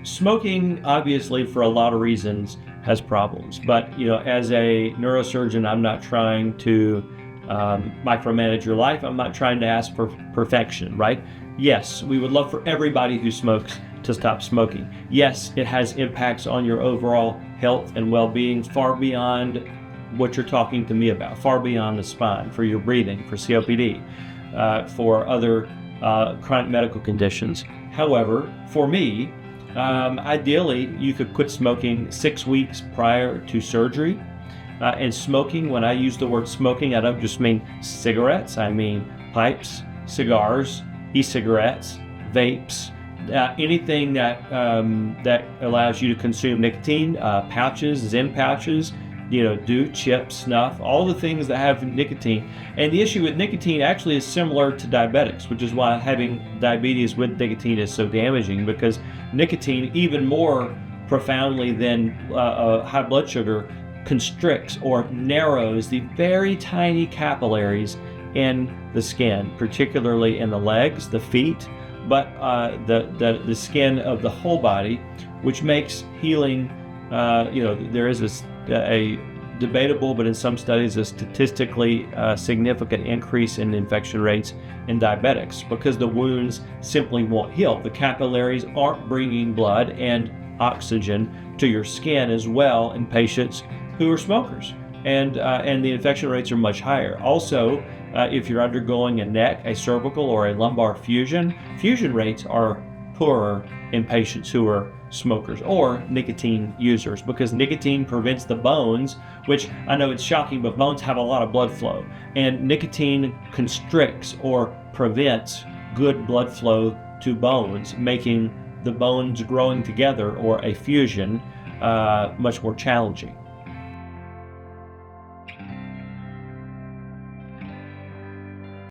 smoking, obviously, for a lot of reasons, has problems. But as a neurosurgeon, I'm not trying to micromanage your life. I'm not trying to ask for perfection, right? Yes, we would love for everybody who smokes to stop smoking. Yes, it has impacts on your overall health and well-being far beyond what you're talking to me about, far beyond the spine, for your breathing, for COPD, for other chronic medical conditions. However, for me, ideally, you could quit smoking 6 weeks prior to surgery. And smoking, when I use the word smoking, I don't just mean cigarettes. I mean pipes, cigars, e-cigarettes, vapes, anything that allows you to consume nicotine, pouches, Zyn pouches, chips, snuff, all the things that have nicotine. And the issue with nicotine actually is similar to diabetics, which is why having diabetes with nicotine is so damaging, because nicotine, even more profoundly than high blood sugar, constricts or narrows the very tiny capillaries in the skin, particularly in the legs, the feet, but the skin of the whole body, which makes healing, there is a debatable, but in some studies, a statistically significant increase in infection rates in diabetics, because the wounds simply won't heal. The capillaries aren't bringing blood and oxygen to your skin as well in patients who are smokers, and the infection rates are much higher. Also, if you're undergoing a neck, a cervical, or a lumbar fusion rates are poorer in patients who are smokers or nicotine users, because nicotine prevents the bones, which I know it's shocking, but bones have a lot of blood flow, and nicotine constricts or prevents good blood flow to bones, making the bones growing together, or a fusion, much more challenging.